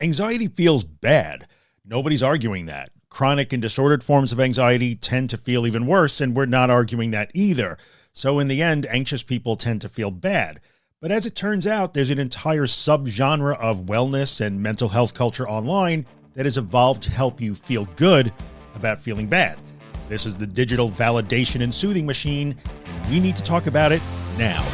Anxiety feels bad. Nobody's arguing that. Chronic and disordered forms of anxiety tend to feel even worse, and we're not arguing that either. So in the end, anxious people tend to feel bad. But as it turns out, there's an entire subgenre of wellness and mental health culture online that has evolved to help you feel good about feeling bad. This is the digital validation and soothing machine, and we need to talk about it now.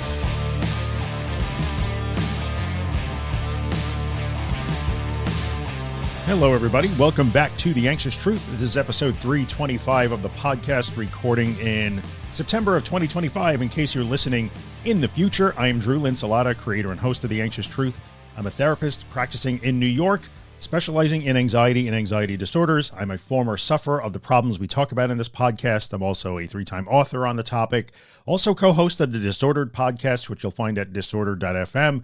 Hello, everybody. Welcome back to The Anxious Truth. This is episode 325 of the podcast, recording in September of 2025. In case you're listening in the future, I am Drew Linsalata, creator and host of The Anxious Truth. I'm a therapist practicing in New York, specializing in anxiety and anxiety disorders. I'm a former sufferer of the problems we talk about in this podcast. I'm also a 3-time author on the topic, also co-host of the Disordered podcast, which you'll find at disordered.fm.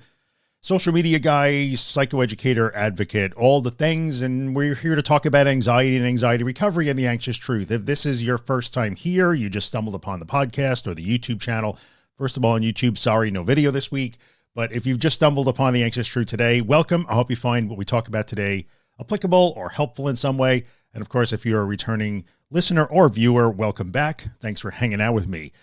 Social media guy, psychoeducator, advocate, all the things. And we're here to talk about anxiety and anxiety recovery and the anxious truth. If this is your first time here, you just stumbled upon the podcast or the YouTube channel. First of all, on YouTube, sorry, no video this week. But if you've just stumbled upon the anxious truth today, welcome. I hope you find what we talk about today applicable or helpful in some way. And of course, if you're a returning listener or viewer, welcome back. Thanks for hanging out with me.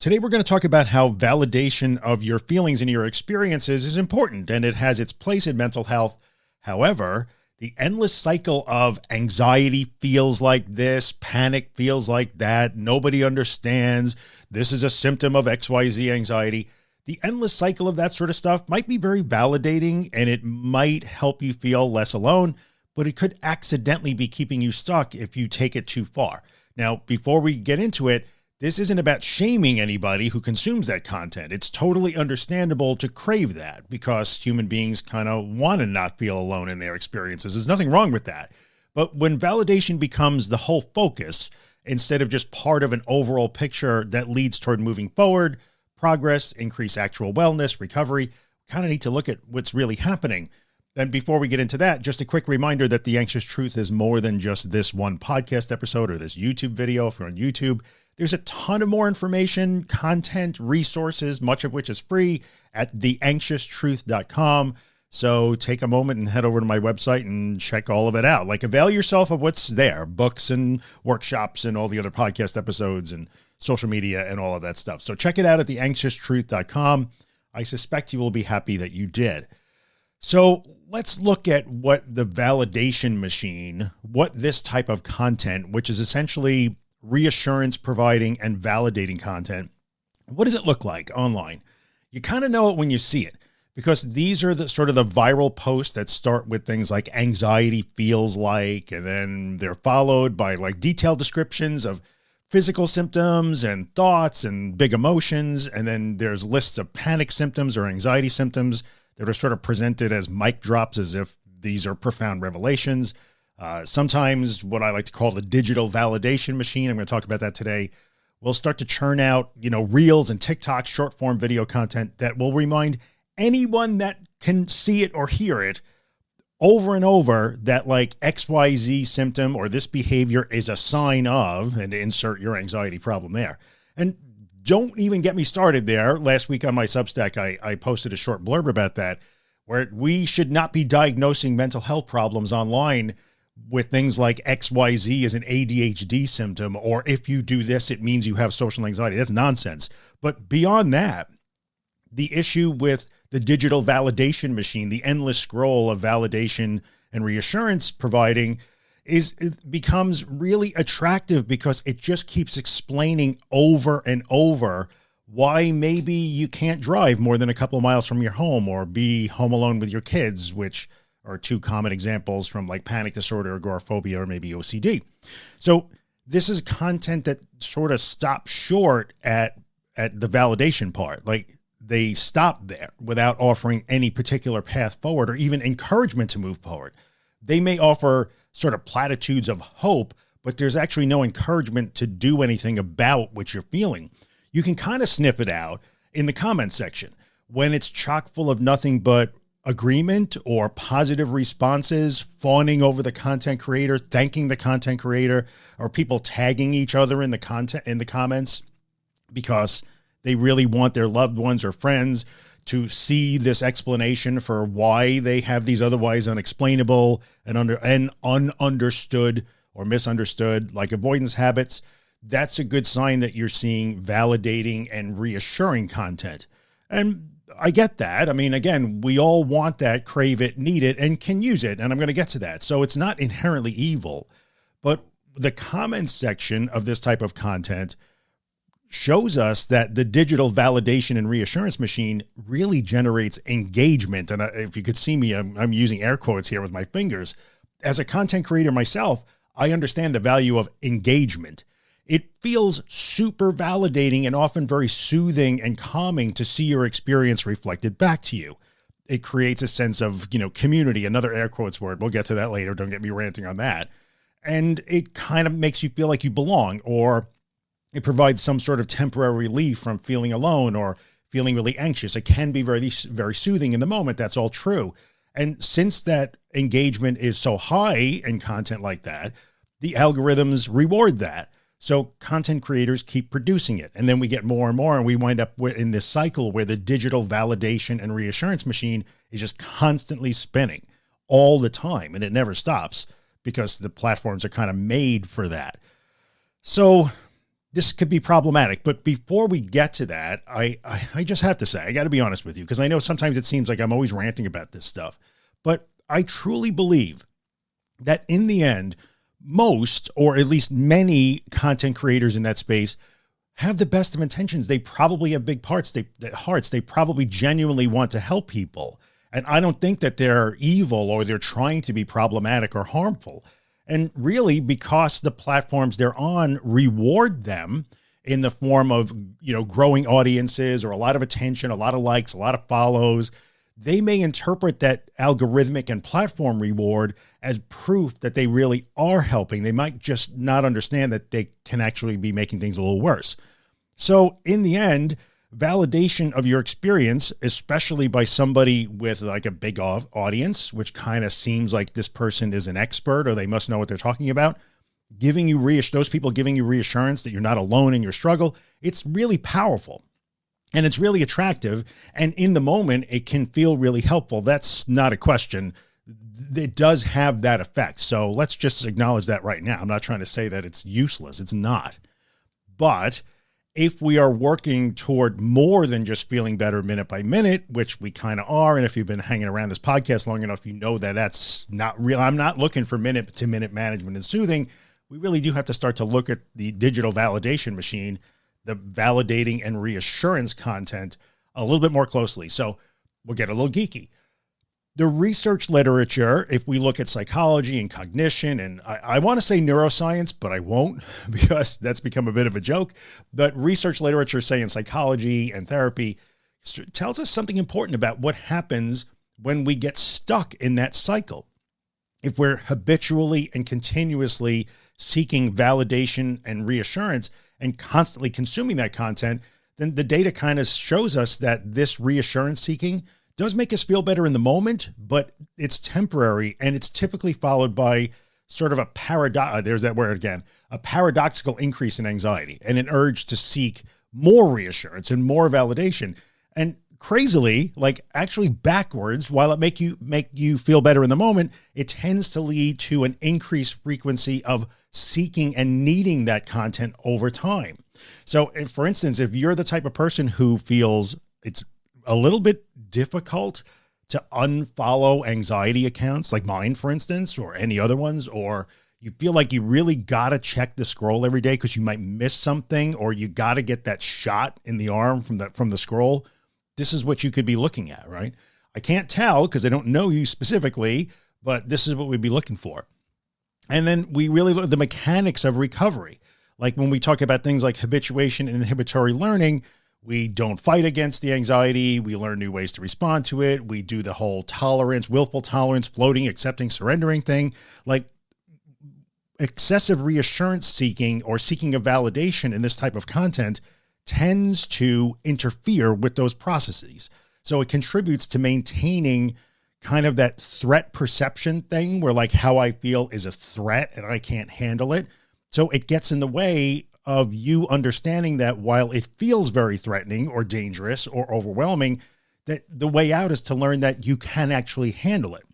Today, we're going to talk about how validation of your feelings and your experiences is important, and it has its place in mental health. However, the endless cycle of anxiety feels like this, panic feels like that, nobody understands, this is a symptom of XYZ anxiety. The endless cycle of that sort of stuff might be very validating, and it might help you feel less alone, but it could accidentally be keeping you stuck if you take it too far. Now, before we get into it, this isn't about shaming anybody who consumes that content. It's totally understandable to crave that because human beings kind of want to not feel alone in their experiences. There's nothing wrong with that. But when validation becomes the whole focus, instead of just part of an overall picture that leads toward moving forward, progress, increase actual wellness, recovery, we kind of need to look at what's really happening. And before we get into that, just a quick reminder that The Anxious Truth is more than just this one podcast episode or this YouTube video. If you're on YouTube, there's a ton of more information, content, resources, much of which is free at theanxioustruth.com. So take a moment and head over to my website and check all of it out. Like, avail yourself of what's there, books and workshops and all the other podcast episodes and social media and all of that stuff. So check it out at theanxioustruth.com. I suspect you will be happy that you did. So let's look at what the validation machine, what this type of content, which is essentially reassurance providing and validating content, what does it look like online? You kind of know it when you see it, because these are the sort of the viral posts that start with things like anxiety feels like, and then they're followed by like detailed descriptions of physical symptoms and thoughts and big emotions. And then there's lists of panic symptoms or anxiety symptoms that are sort of presented as mic drops, as if these are profound revelations. Sometimes what I like to call the digital validation machine, I'm going to talk about that today, will start to churn out, reels and TikTok short form video content that will remind anyone that can see it or hear it over and over that like XYZ symptom or this behavior is a sign of, and insert your anxiety problem there. And don't even get me started there. Last week on my Substack, I posted a short blurb about that, where we should not be diagnosing mental health problems online with things like XYZ as an ADHD symptom, or if you do this, it means you have social anxiety. That's nonsense. But beyond that, the issue with the digital validation machine, the endless scroll of validation and reassurance providing, it becomes really attractive because it just keeps explaining over and over why maybe you can't drive more than a couple of miles from your home or be home alone with your kids, which are two common examples from like panic disorder, agoraphobia, or maybe OCD. So this is content that sort of stops short at the validation part. Like, they stop there without offering any particular path forward or even encouragement to move forward. They may offer sort of platitudes of hope, but there's actually no encouragement to do anything about what you're feeling. You can kind of sniff it out in the comment section when it's chock full of nothing but agreement or positive responses, fawning over the content creator, thanking the content creator, or people tagging each other in the comments because they really want their loved ones or friends to see this explanation for why they have these otherwise unexplainable and ununderstood or misunderstood, like avoidance habits. That's a good sign that you're seeing validating and reassuring content. And I get that. I mean, again, we all want that, crave it, need it, and can use it. And I'm going to get to that. So it's not inherently evil, but the comments section of this type of content shows us that the digital validation and reassurance machine really generates engagement. And if you could see me, I'm using air quotes here with my fingers. As a content creator myself, I understand the value of engagement. It feels super validating and often very soothing and calming to see your experience reflected back to you. It creates a sense of, community, another air quotes word. We'll get to that later. Don't get me ranting on that. And it kind of makes you feel like you belong, or it provides some sort of temporary relief from feeling alone or feeling really anxious. It can be very, very soothing in the moment. That's all true. And since that engagement is so high in content like that, the algorithms reward that. So content creators keep producing it. And then we get more and more, and we wind up in this cycle where the digital validation and reassurance machine is just constantly spinning all the time, and it never stops because the platforms are kind of made for that. So this could be problematic. But before we get to that, I just have to say, I got to be honest with you, because I know sometimes it seems like I'm always ranting about this stuff, but I truly believe that in the end, most, or at least many content creators in that space have the best of intentions. They probably have big hearts. They probably genuinely want to help people. And I don't think that they're evil or they're trying to be problematic or harmful. And really, because the platforms they're on reward them in the form of, growing audiences or a lot of attention, a lot of likes, a lot of follows, they may interpret that algorithmic and platform reward as proof that they really are helping. They might just not understand that they can actually be making things a little worse. So in the end, validation of your experience, especially by somebody with like a big audience, which kind of seems like this person is an expert or they must know what they're talking about, giving you those people giving you reassurance that you're not alone in your struggle, it's really powerful. And it's really attractive. And in the moment, it can feel really helpful. That's not a question. It does have that effect. So let's just acknowledge that right now. I'm not trying to say that it's useless. It's not. But if we are working toward more than just feeling better minute by minute, which we kind of are, and if you've been hanging around this podcast long enough, you know that that's not real. I'm not looking for minute to minute management and soothing. We really do have to start to look at the digital validation machine, the validating and reassurance content a little bit more closely. So we'll get a little geeky. The research literature, if we look at psychology and cognition, and I want to say neuroscience, but I won't because that's become a bit of a joke. But research literature, say in psychology and therapy, tells us something important about what happens when we get stuck in that cycle. If we're habitually and continuously seeking validation and reassurance and constantly consuming that content, then the data kind of shows us that this reassurance seeking does make us feel better in the moment, but it's temporary, and it's typically followed by sort of a there's that word again, a paradoxical increase in anxiety and an urge to seek more reassurance and more validation. And crazily, like actually backwards, while it make you feel better in the moment, it tends to lead to an increased frequency of seeking and needing that content over time. So for instance, if you're the type of person who feels it's a little bit difficult to unfollow anxiety accounts like mine, for instance, or any other ones, or you feel like you really got to check the scroll every day because you might miss something, or you got to get that shot in the arm from the scroll, this is what you could be looking at, right? I can't tell because I don't know you specifically, but this is what we'd be looking for. And then we really look at the mechanics of recovery. Like when we talk about things like habituation and inhibitory learning, we don't fight against the anxiety. We learn new ways to respond to it. We do the whole tolerance, willful tolerance, floating, accepting, surrendering thing. Like excessive reassurance seeking or seeking of validation in this type of content tends to interfere with those processes. So it contributes to maintaining kind of that threat perception thing where like how I feel is a threat and I can't handle it. So it gets in the way of you understanding that while it feels very threatening or dangerous or overwhelming, that the way out is to learn that you can actually handle it.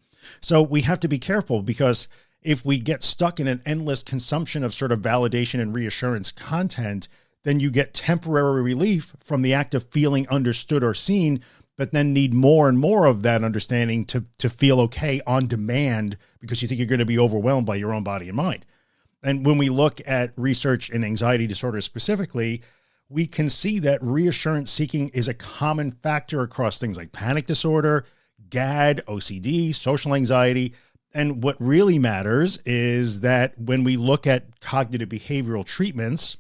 So we have to be careful, because if we get stuck in an endless consumption of sort of validation and reassurance content, then you get temporary relief from the act of feeling understood or seen, but then need more and more of that understanding to feel okay on demand, because you think you're going to be overwhelmed by your own body and mind. And when we look at research in anxiety disorders specifically, we can see that reassurance seeking is a common factor across things like panic disorder, GAD, OCD, social anxiety. And what really matters is that when we look at cognitive behavioral treatments,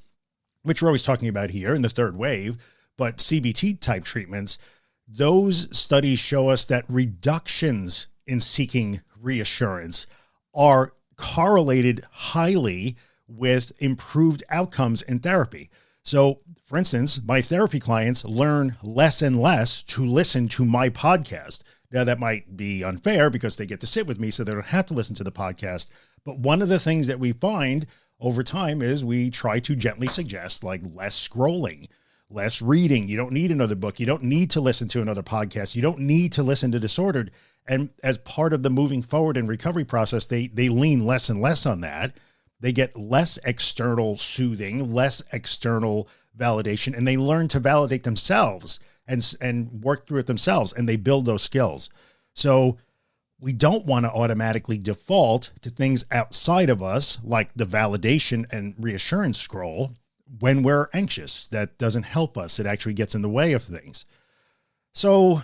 which we're always talking about here in the third wave, but CBT type treatments, those studies show us that reductions in seeking reassurance are correlated highly with improved outcomes in therapy. So, for instance, my therapy clients learn less and less to listen to my podcast. Now, that might be unfair because they get to sit with me, so they don't have to listen to the podcast. But one of the things that we find over time is we try to gently suggest like less scrolling, less reading. You don't need another book. You don't need to listen to another podcast. You don't need to listen to Disordered. And as part of the moving forward and recovery process, they lean less and less on that. They get less external soothing, less external validation, and they learn to validate themselves and work through it themselves, and they build those skills. So we don't want to automatically default to things outside of us, like the validation and reassurance scroll, when we're anxious. That doesn't help us. It actually gets in the way of things. So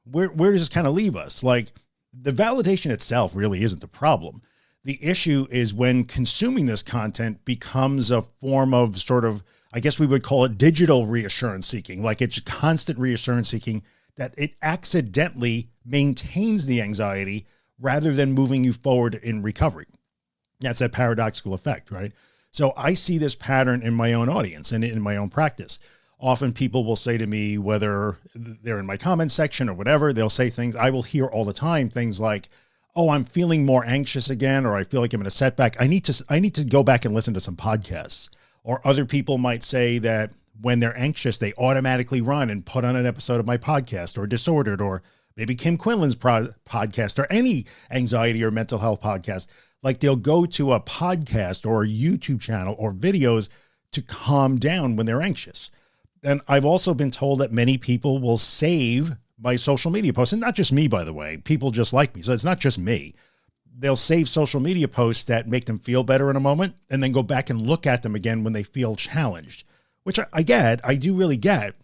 where does this kind of leave us? Like, the validation itself really isn't the problem. The issue is when consuming this content becomes a form of sort of, I guess we would call it digital reassurance seeking, like it's constant reassurance seeking, that it accidentally maintains the anxiety rather than moving you forward in recovery. That's that paradoxical effect, right? So I see this pattern in my own audience and in my own practice. Often people will say to me, whether they're in my comments section or whatever, they'll say things I will hear all the time, things like, oh, I'm feeling more anxious again, or I feel like I'm in a setback. I need to go back and listen to some podcasts. Or other people might say that when they're anxious, they automatically run and put on an episode of my podcast, or Disordered, or maybe Kim Quinlan's podcast, or any anxiety or mental health podcast. Like, they'll go to a podcast or a YouTube channel or videos to calm down when they're anxious. And I've also been told that many people will save my social media posts, and not just me, by the way, people just like me. So it's not just me. They'll save social media posts that make them feel better in a moment, and then go back and look at them again when they feel challenged, which I get, I do really get.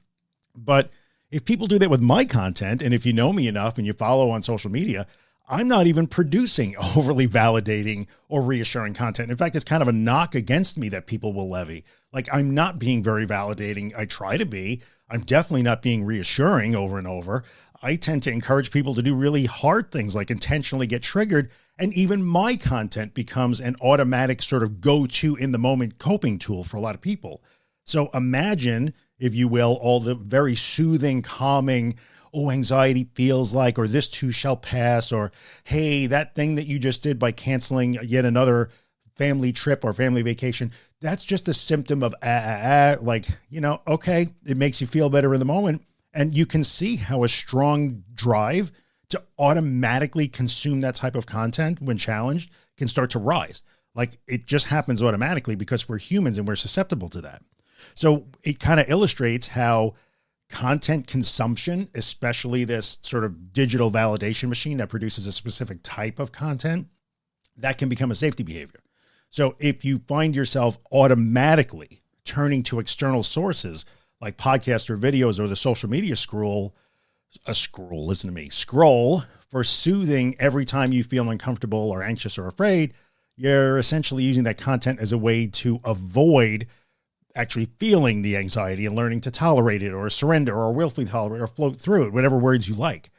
But if people do that with my content, and if you know me enough and you follow on social media, I'm not even producing overly validating or reassuring content. In fact, it's kind of a knock against me that people will levy. Like, I'm not being very validating. I try to be. I'm definitely not being reassuring over and over. I tend to encourage people to do really hard things, like intentionally get triggered. And even my content becomes an automatic sort of go-to in the moment coping tool for a lot of people. So imagine, if you will, all the very soothing, calming, oh, anxiety feels like, or this too shall pass, or hey, that thing that you just did by canceling yet another family trip or family vacation, that's just a symptom of like, you know, okay, it makes you feel better in the moment. And you can see how a strong drive to automatically consume that type of content when challenged can start to rise. Like, it just happens automatically because we're humans and we're susceptible to that. So it kind of illustrates how content consumption, especially this sort of digital validation machine that produces a specific type of content, that can become a safety behavior. So if you find yourself automatically turning to external sources like podcasts or videos or the social media scroll for soothing every time you feel uncomfortable or anxious or afraid, you're essentially using that content as a way to avoid actually feeling the anxiety and learning to tolerate it, or surrender, or willfully tolerate, or float through it, whatever words you like.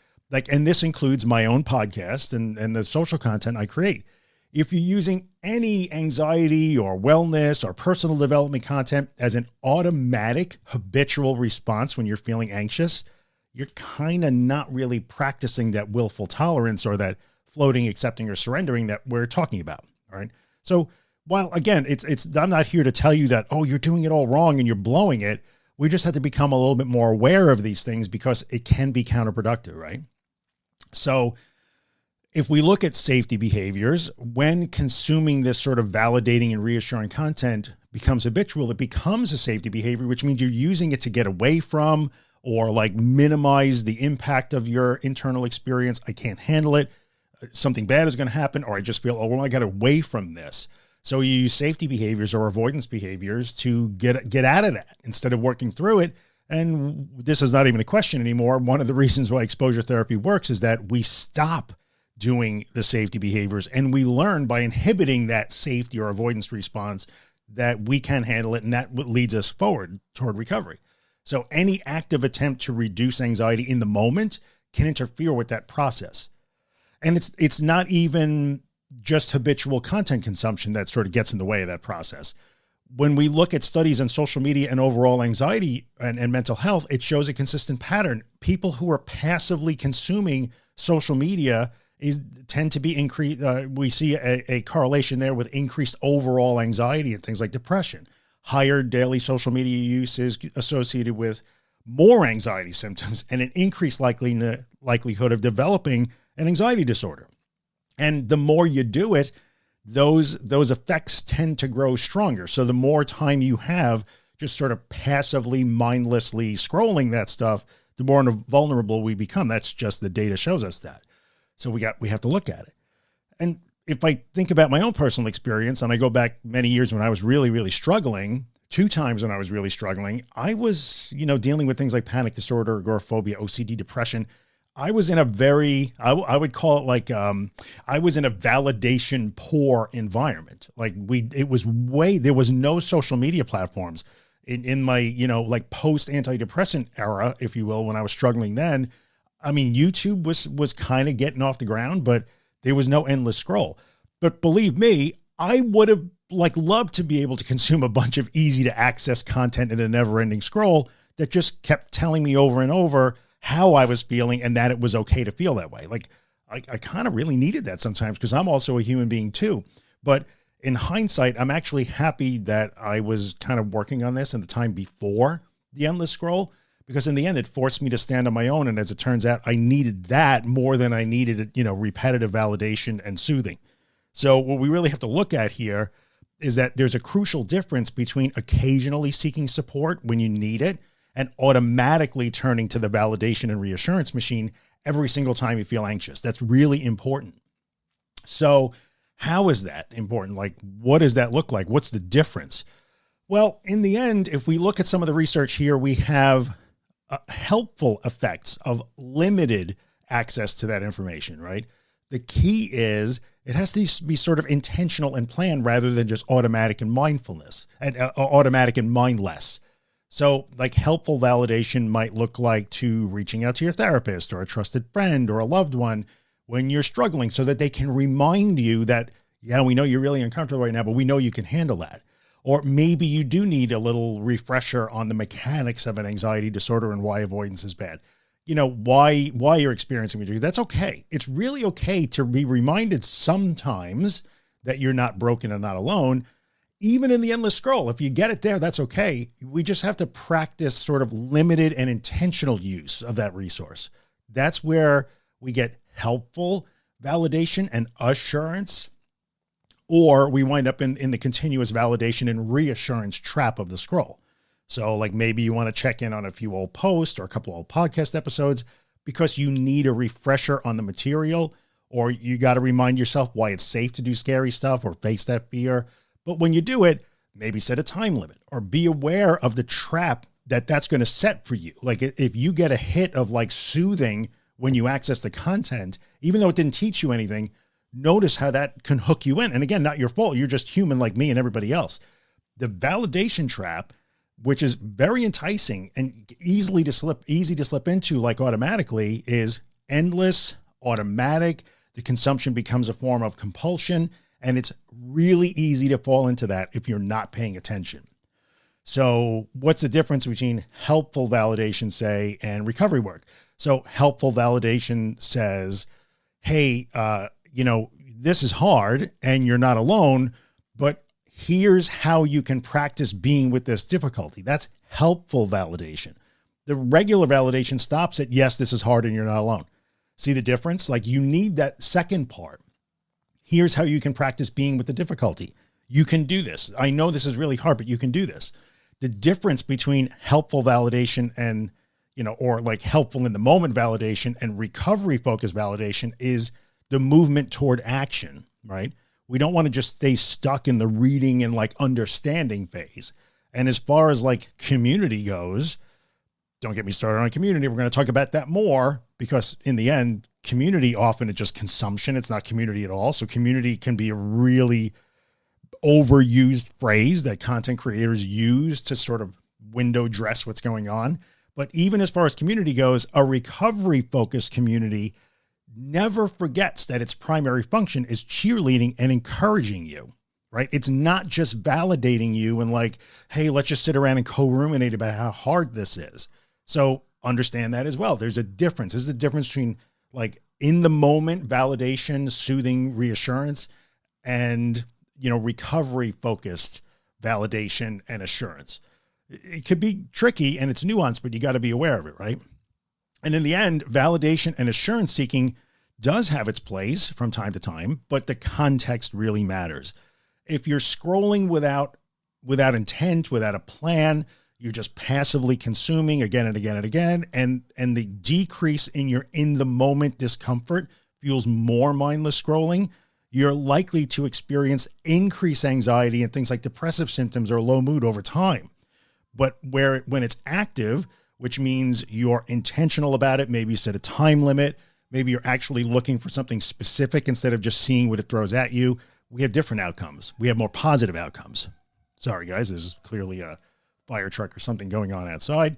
And this includes my own podcast and the social content I create. If you're using any anxiety or wellness or personal development content as an automatic habitual response when you're feeling anxious, you're kind of not really practicing that willful tolerance or that floating, accepting, or surrendering that we're talking about. All right. So while again, I'm not here to tell you that, oh, you're doing it all wrong and you're blowing it. We just have to become a little bit more aware of these things because it can be counterproductive, right? So if we look at safety behaviors, when consuming this sort of validating and reassuring content becomes habitual, it becomes a safety behavior, which means you're using it to get away from or like minimize the impact of your internal experience. I can't handle it. Something bad is going to happen, or I just feel, oh, well, I got away from this. So you use safety behaviors or avoidance behaviors to get out of that instead of working through it. And this is not even a question anymore. One of the reasons why exposure therapy works is that we stop doing the safety behaviors and we learn by inhibiting that safety or avoidance response that we can handle it. And that leads us forward toward recovery. So any active attempt to reduce anxiety in the moment can interfere with that process. And it's not even just habitual content consumption that sort of gets in the way of that process. When we look at studies on social media and overall anxiety and mental health, it shows a consistent pattern. People who are passively consuming social media tend to be increased. We see a correlation there with increased overall anxiety and things like depression. Higher daily social media use is associated with more anxiety symptoms and an increased likelihood of developing an anxiety disorder. And the more you do it, those effects tend to grow stronger. So the more time you have just sort of passively, mindlessly scrolling that stuff, the more vulnerable we become. That's just the data shows us that. So we have to look at it. And if I think about my own personal experience, and I go back many years when I was really, really struggling, 2 times when I was really struggling, I was, dealing with things like panic disorder, agoraphobia, OCD, depression. I was in a very, I would call it like, I was in a validation poor environment. Like there was no social media platforms in my, like post antidepressant era, if you will, when I was struggling then. I mean, YouTube was kind of getting off the ground, but there was no endless scroll. But believe me, I would have loved to be able to consume a bunch of easy to access content in a never ending scroll that just kept telling me over and over how I was feeling and that it was okay to feel that way. Like I kind of really needed that sometimes because I'm also a human being too. But in hindsight, I'm actually happy that I was kind of working on this in the time before the endless scroll, because in the end, it forced me to stand on my own. And as it turns out, I needed that more than I needed, repetitive validation and soothing. So what we really have to look at here is that there's a crucial difference between occasionally seeking support when you need it and automatically turning to the validation and reassurance machine every single time you feel anxious. That's really important. So how is that important? Like, what does that look like? What's the difference? Well, in the end, if we look at some of the research here, we have helpful effects of limited access to that information, right? The key is it has to be sort of intentional and planned rather than just automatic and mindfulness and automatic and mindless. So like helpful validation might look like to reaching out to your therapist or a trusted friend or a loved one when you're struggling so that they can remind you that, yeah, we know you're really uncomfortable right now, but we know you can handle that. Or maybe you do need a little refresher on the mechanics of an anxiety disorder and why avoidance is bad. Why you're experiencing it. That's okay. It's really okay to be reminded sometimes that you're not broken and not alone, even in the endless scroll. If you get it there, that's okay. We just have to practice sort of limited and intentional use of that resource. That's where we get helpful validation and assurance, or we wind up in the continuous validation and reassurance trap of the scroll. So like maybe you want to check in on a few old posts or a couple old podcast episodes because you need a refresher on the material, or you got to remind yourself why it's safe to do scary stuff or face that fear. But when you do it, maybe set a time limit or be aware of the trap that's going to set for you. Like if you get a hit of like soothing when you access the content, even though it didn't teach you anything, notice how that can hook you in. And again, not your fault. You're just human like me and everybody else. The validation trap, which is very enticing and easy to slip into like automatically, is endless, automatic. The consumption becomes a form of compulsion, and it's really easy to fall into that if you're not paying attention. So what's the difference between helpful validation, say, and recovery work? So helpful validation says, hey, this is hard and you're not alone, but Here's how you can practice being with this difficulty. That's helpful validation. The regular validation stops at, yes, this is hard and you're not alone. See the difference? Like, you need that second part. Here's how you can practice being with the difficulty. You can do this. I know this is really hard, but you can do this. The difference between helpful validation and, or like helpful in the moment validation and recovery focused validation is the movement toward action, right? We don't want to just stay stuck in the reading and like understanding phase. And as far as like community goes, don't get me started on community. We're going to talk about that more, because in the end, community often is just consumption. It's not community at all. So community can be a really overused phrase that content creators use to sort of window dress what's going on. But even as far as community goes, a recovery focused community never forgets that its primary function is cheerleading and encouraging you, right? It's not just validating you and like, hey, let's just sit around and co-ruminate about how hard this is. So understand that as well. There's a difference. This is the difference between like in the moment validation, soothing reassurance, and, recovery focused validation and assurance. It could be tricky and it's nuanced, but you got to be aware of it, right? And in the end, validation and assurance seeking does have its place from time to time, but the context really matters. If you're scrolling without intent, without a plan, you're just passively consuming again and again and again. And the decrease in your in the moment discomfort fuels more mindless scrolling. You're likely to experience increased anxiety and things like depressive symptoms or low mood over time. But when it's active, which means you're intentional about it, maybe you set a time limit, maybe you're actually looking for something specific instead of just seeing what it throws at you, we have different outcomes. We have more positive outcomes. Sorry, guys, there's clearly a fire truck or something going on outside.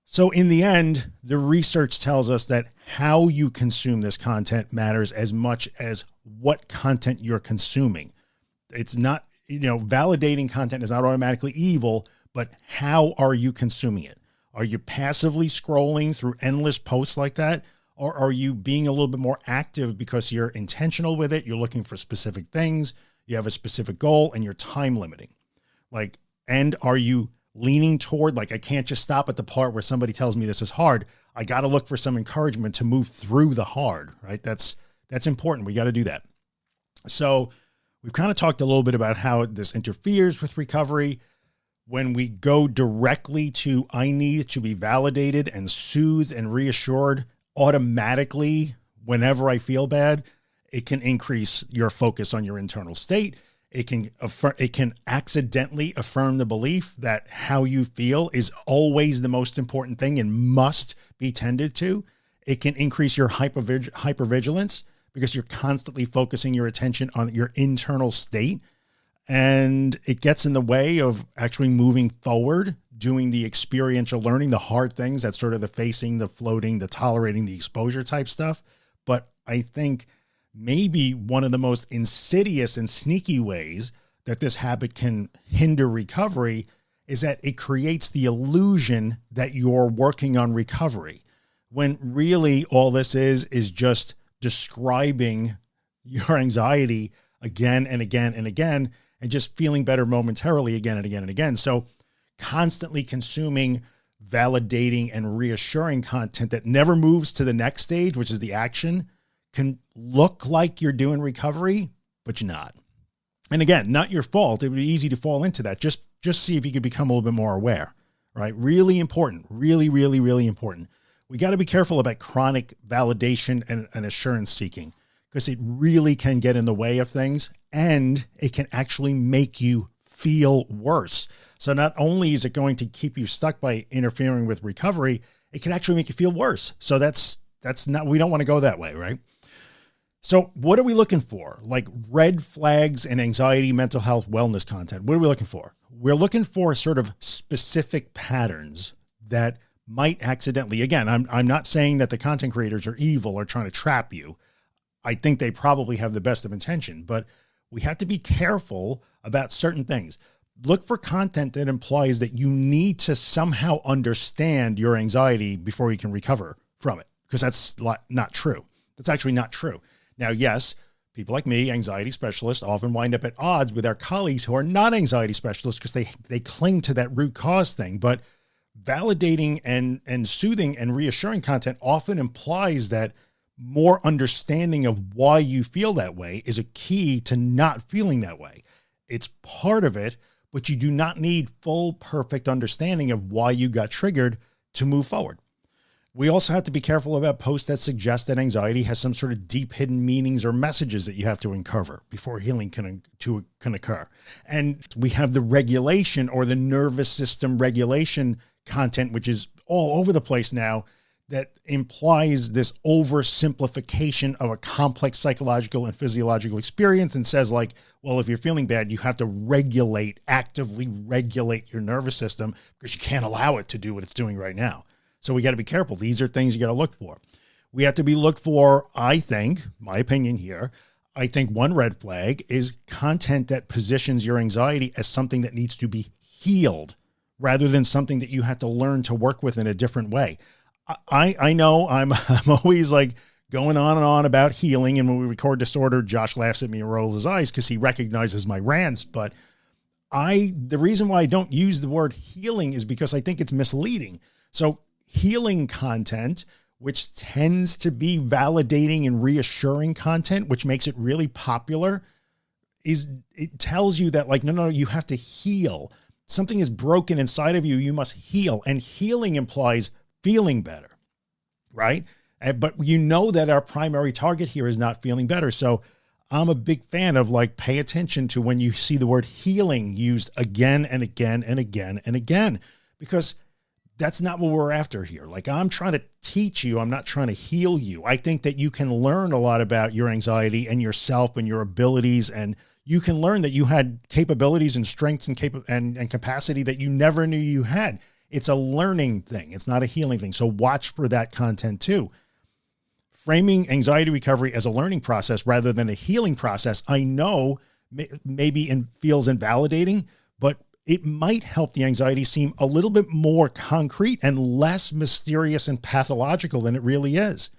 So in the end, the research tells us that how you consume this content matters as much as what content you're consuming. It's not, validating content is not automatically evil, but how are you consuming it? Are you passively scrolling through endless posts like that? Or are you being a little bit more active because you're intentional with it? You're looking for specific things. You have a specific goal and you're time limiting. And are you leaning toward, like, I can't just stop at the part where somebody tells me this is hard. I got to look for some encouragement to move through the hard, right? That's important. We got to do that. So we've kind of talked a little bit about how this interferes with recovery. When we go directly to, I need to be validated and soothed and reassured automatically whenever I feel bad, it can increase your focus on your internal state. It can accidentally affirm the belief that how you feel is always the most important thing and must be tended to. It can increase your hypervigilance because you're constantly focusing your attention on your internal state. And it gets in the way of actually moving forward, doing the experiential learning, the hard things, that's sort of the facing, the floating, the tolerating, the exposure type stuff. But I think maybe one of the most insidious and sneaky ways that this habit can hinder recovery is that it creates the illusion that you're working on recovery, when really all this is just describing your anxiety again and again and again, and just feeling better momentarily again and again and again. So constantly consuming, validating, and reassuring content that never moves to the next stage, which is the action, can look like you're doing recovery, but you're not. And again, not your fault. It would be easy to fall into that. Just see if you could become a little bit more aware, right? Really important, really, really, really important. We got to be careful about chronic validation and assurance seeking, because it really can get in the way of things and it can actually make you feel worse. So not only is it going to keep you stuck by interfering with recovery, it can actually make you feel worse. So that's not, we don't want to go that way, right? So what are we looking for? Like red flags in anxiety, mental health, wellness content. What are we looking for? We're looking for sort of specific patterns that might accidentally, again, I'm not saying that the content creators are evil or trying to trap you. I think they probably have the best of intention, but we have to be careful about certain things. Look for content that implies that you need to somehow understand your anxiety before you can recover from it, because that's not true. That's actually not true. Now, yes, people like me, anxiety specialists, often wind up at odds with our colleagues who are not anxiety specialists because they cling to that root cause thing. But validating and soothing and reassuring content often implies that more understanding of why you feel that way is a key to not feeling that way. It's part of it, but you do not need full, perfect understanding of why you got triggered to move forward. We also have to be careful about posts that suggest that anxiety has some sort of deep hidden meanings or messages that you have to uncover before healing can occur. And we have the regulation or the nervous system regulation content, which is all over the place now, that implies this oversimplification of a complex psychological and physiological experience and says like, well, if you're feeling bad, you have to actively regulate your nervous system because you can't allow it to do what it's doing right now. So we got to be careful. These are things you got to look for. We have to be looked for, I think, my opinion here, I think one red flag is content that positions your anxiety as something that needs to be healed rather than something that you have to learn to work with in a different way. I know I'm always like going on and on about healing. And when we record Disorder, Josh laughs at me and rolls his eyes because he recognizes my rants. But the reason why I don't use the word healing is because I think it's misleading. So healing content, which tends to be validating and reassuring content, which makes it really popular, it tells you that like, no, you have to heal. Something is broken inside of you. You must heal. And healing implies feeling better, right? But you know that our primary target here is not feeling better. So I'm a big fan of like, pay attention to when you see the word healing used again and again and again and again, because that's not what we're after here. Like I'm trying to teach you, I'm not trying to heal you. I think that you can learn a lot about your anxiety and yourself and your abilities. And you can learn that you had capabilities and strengths and capacity that you never knew you had. It's a learning thing. It's not a healing thing. So watch for that content too. Framing anxiety recovery as a learning process rather than a healing process, I know maybe feels invalidating, but it might help the anxiety seem a little bit more concrete and less mysterious and pathological than it really is.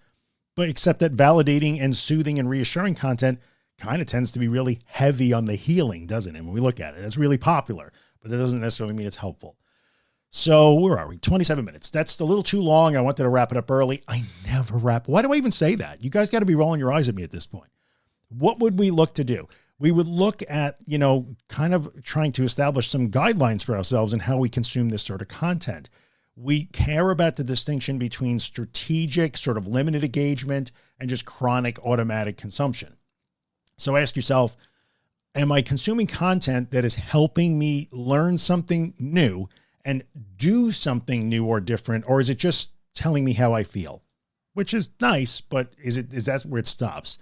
But except that validating and soothing and reassuring content kind of tends to be really heavy on the healing, doesn't it? When we look at it, it's really popular, but that doesn't necessarily mean it's helpful. So where are we? 27 minutes. That's a little too long. I wanted to wrap it up early. I never wrap. Why do I even say that? You guys got to be rolling your eyes at me at this point. What would we look to do? We would look at, kind of trying to establish some guidelines for ourselves and how we consume this sort of content. We care about the distinction between strategic, sort of limited engagement and just chronic automatic consumption. So ask yourself, am I consuming content that is helping me learn something new and do something new or different? Or is it just telling me how I feel, which is nice, but is that where it stops?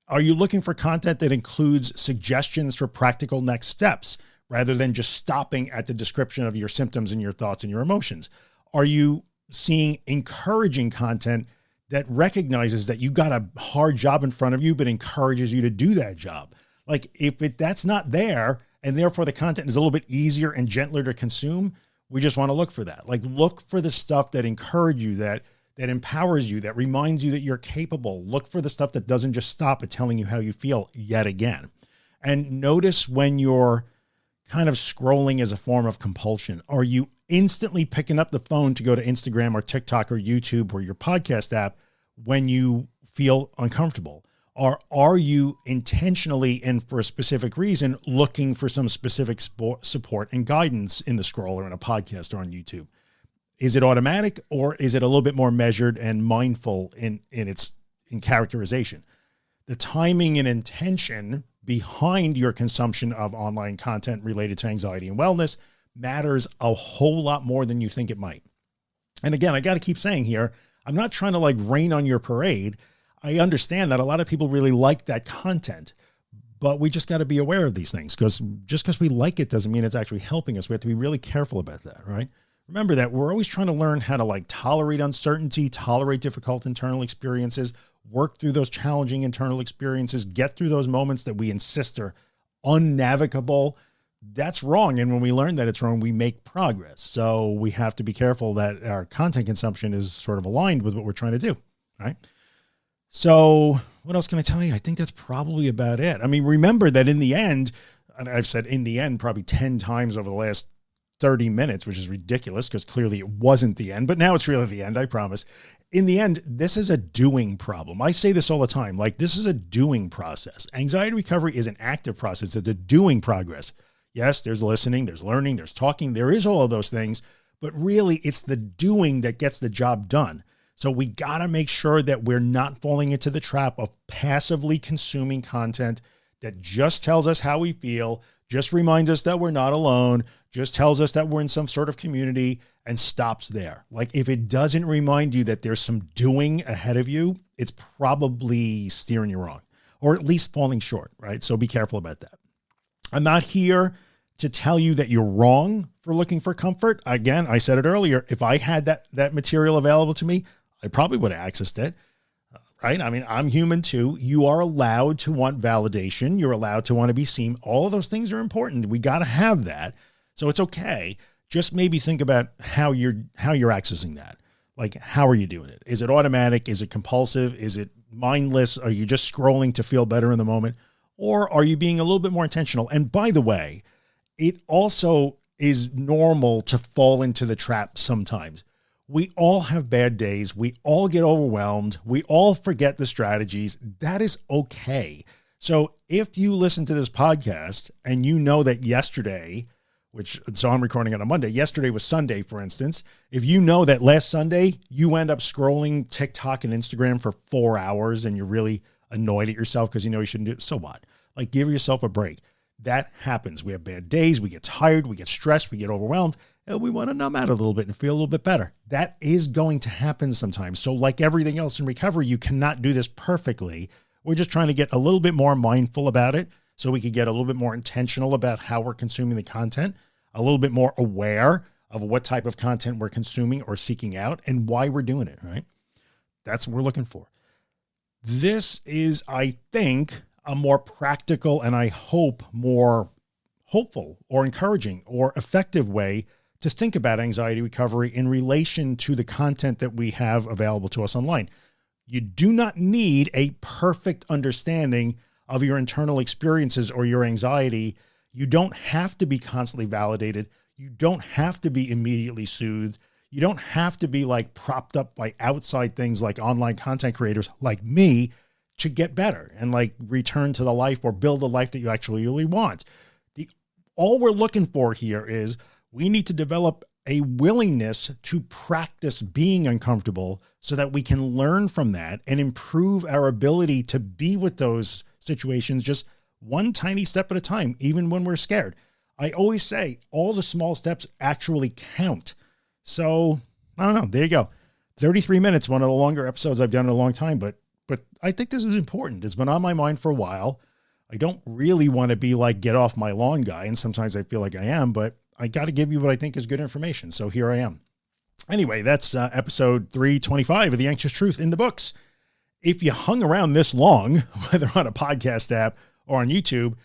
Are you looking for content that includes suggestions for practical next steps rather than just stopping at the description of your symptoms and your thoughts and your emotions? Are you seeing encouraging content that recognizes that you got a hard job in front of you, but encourages you to do that job? Like if that's not there and therefore the content is a little bit easier and gentler to consume, we just want to look for that. Like look for the stuff that encourages you, that empowers you, that reminds you that you're capable. Look for the stuff that doesn't just stop at telling you how you feel yet again. And notice when you're kind of scrolling as a form of compulsion. Are you instantly picking up the phone to go to Instagram or TikTok or YouTube or your podcast app when you feel uncomfortable? Or are you intentionally and for a specific reason looking for some specific support and guidance in the scroll or in a podcast or on YouTube? Is it automatic or is it a little bit more measured and mindful in characterization? The timing and intention behind your consumption of online content related to anxiety and wellness matters a whole lot more than you think it might. And again, I got to keep saying here, I'm not trying to like rain on your parade. I understand that a lot of people really like that content, but we just got to be aware of these things because just because we like it doesn't mean it's actually helping us. We have to be really careful about that, right? Remember that we're always trying to learn how to like tolerate uncertainty, tolerate difficult internal experiences, work through those challenging internal experiences, get through those moments that we insist are unnavigable. That's wrong. And when we learn that it's wrong, we make progress. So we have to be careful that our content consumption is sort of aligned with what we're trying to do. All right. So what else can I tell you? I think that's probably about it. I mean, remember that in the end, and I've said in the end probably 10 times over the last 30 minutes, which is ridiculous because clearly it wasn't the end, but now it's really the end, I promise. In the end, this is a doing problem. I say this all the time, like this is a doing process. Anxiety recovery is an active process. It's a doing progress. Yes, there's listening, there's learning, there's talking. There is all of those things, but really it's the doing that gets the job done. So we got to make sure that we're not falling into the trap of passively consuming content that just tells us how we feel, just reminds us that we're not alone, just tells us that we're in some sort of community and stops there. Like if it doesn't remind you that there's some doing ahead of you, it's probably steering you wrong or at least falling short, right? So be careful about that. I'm not here to tell you that you're wrong for looking for comfort. Again, I said it earlier, if I had that material available to me, I probably would have accessed it, right? I mean, I'm human too. You are allowed to want validation. You're allowed to want to be seen. All of those things are important. We got to have that. So it's okay. Just maybe think about how you're accessing that. Like, how are you doing it? Is it automatic? Is it compulsive? Is it mindless? Are you just scrolling to feel better in the moment? Or are you being a little bit more intentional? And by the way, it also is normal to fall into the trap sometimes. We all have bad days. We all get overwhelmed. We all forget the strategies. That is okay. So if you listen to this podcast and you know that yesterday, so I'm recording on a Monday, yesterday was Sunday, for instance. If you know that last Sunday you end up scrolling TikTok and Instagram for 4 hours and you're really annoyed at yourself because you know you shouldn't do it, so what? Like, give yourself a break. That happens. We have bad days. We get tired. We get stressed. We get overwhelmed. And we want to numb out a little bit and feel a little bit better. That is going to happen sometimes. So like everything else in recovery, you cannot do this perfectly. We're just trying to get a little bit more mindful about it so we could get a little bit more intentional about how we're consuming the content, a little bit more aware of what type of content we're consuming or seeking out and why we're doing it, right? That's what we're looking for. This is, I think, a more practical and I hope more hopeful or encouraging or effective way to think about anxiety recovery in relation to the content that we have available to us online. You do not need a perfect understanding of your internal experiences or your anxiety. You don't have to be constantly validated. You don't have to be immediately soothed. You don't have to be like propped up by outside things like online content creators like me to get better and like return to the life or build a life that you actually really want. All we're looking for here is we need to develop a willingness to practice being uncomfortable so that we can learn from that and improve our ability to be with those situations just one tiny step at a time, even when we're scared. I always say all the small steps actually count. So I don't know. There you go. 33 minutes, one of the longer episodes I've done in a long time, but I think this is important. It's been on my mind for a while. I don't really want to be like, get off my lawn guy. And sometimes I feel like I am, but I got to give you what I think is good information. So here I am. Anyway, that's episode 325 of The Anxious Truth in the books. If you hung around this long, whether on a podcast app or on YouTube,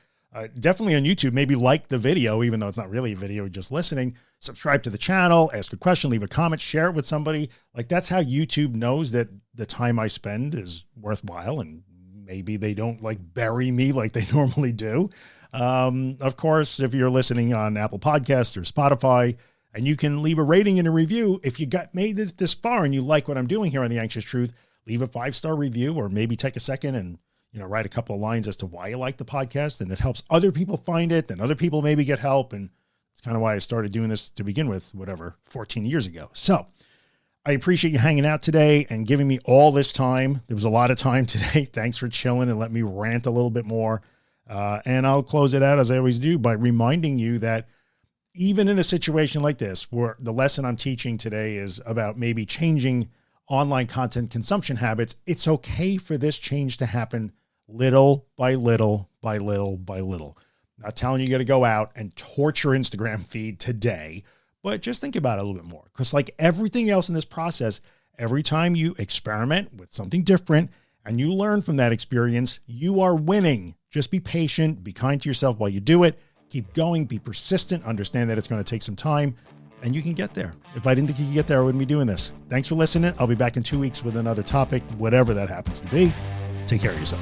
definitely on YouTube, maybe like the video, even though it's not really a video, just listening, subscribe to the channel, ask a question, leave a comment, share it with somebody. Like that's how YouTube knows that the time I spend is worthwhile and maybe they don't like bury me like they normally do. Of course, if you're listening on Apple Podcasts or Spotify, and you can leave a rating and a review. If you made it this far and you like what I'm doing here on The Anxious Truth, leave a 5-star review or maybe take a second and, write a couple of lines as to why you like the podcast, and it helps other people find it and other people maybe get help. And it's kind of why I started doing this to begin with, 14 years ago. So I appreciate you hanging out today and giving me all this time. There was a lot of time today. Thanks for chilling and let me rant a little bit more. And I'll close it out as I always do by reminding you that even in a situation like this, where the lesson I'm teaching today is about maybe changing online content consumption habits, it's okay for this change to happen little by little by little by little. Not telling you got to go out and torch your Instagram feed today, but just think about it a little bit more. Because like everything else in this process, every time you experiment with something different and you learn from that experience, you are winning. Just be patient, be kind to yourself while you do it. Keep going, be persistent, understand that it's going to take some time. and you can get there. If I didn't think you could get there, I wouldn't be doing this. Thanks for listening. I'll be back in 2 weeks with another topic, whatever that happens to be. Take care of yourself.